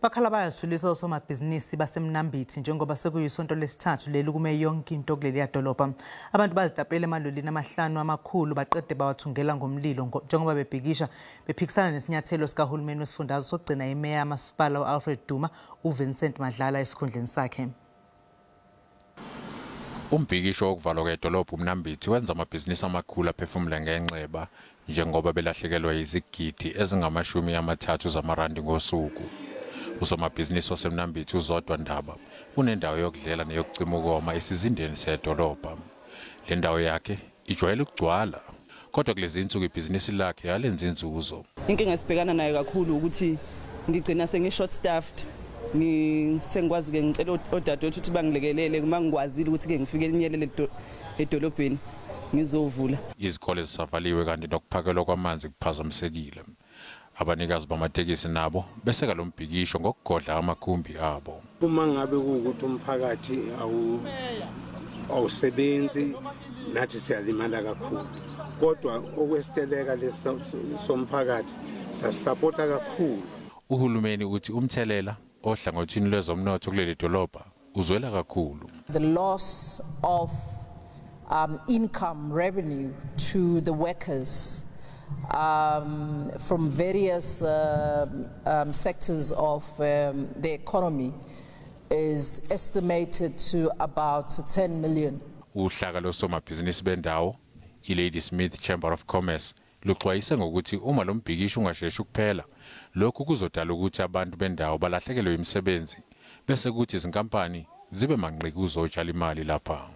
Bakhala bayazithulisa osomabhizinisi baseMnambithi njengoba sekuyisonto lesithathu leli kume yonke into kuleliyadolobha. Abantu bazitapele emalolini amahlanu amakhulu baqede bawathungela ngomlilo njengoba bephikisana nesinyathelo sikaHulumeni wesifundazwe sokugcina iMeya yomasipala uAlfred Duma Madlala esikhundleni sakhe. Umbhikisho wokuvalwa kwedolobha uMnambithi wenza amabhizinisi amakhulu aphefumule ngenxeba njengoba belahlekelwa izigidi ezingama-30 zamarandi ngosuku. Usomabhizinisi waseMnambithi uzodwa Ndaba unendawo yokudlela neyokucima ukoma esizindeni sedolobha. Le ndawo yakhe ijwayele ukugcwala kodwa kulezi insuku ibhizinisi lakhe yalenza inzuzo. Inkinga esibhekana nayo kakhulu ukuthi ngigcina sengi-short staffed. Sengikwazi ke ngicela odadewethu ukuthi bangilekelele uma ngikwazile ukuthi ke ngifike linyelele edolobheni ngizovula. Izikole zisavaliwe kanti nokuphakelwa kwamanzi kuphazamisekile. Abanikazi bamatekisi nabo beseka lo mbhikisho ngokugodla amakhumbi abo. Uma ngabe kuukuthi umphakathi awusebenzi nathi siyalimala kakhulu. Kodwa okwesiteleka lesomphakathi sasipota kakhulu. Uhulumeni uthi umthelela ohlangothini lwezomnotho kuleli dolobha uzwela kakhulu. The loss of income revenue to the workers from various sectors of the economy is estimated to about 10 million. Uhlaka losomabhizinisi bendawo iLady Smith Chamber of Commerce luxwayise ngokuthi uma lo mbhikisho ungasheshi ukuphela lokhu kuzodala ukuthi abantu bendawo balahlekelwe imisebenzi bese kuthi izinkampani zibe manqiki uzotshala imali lapha.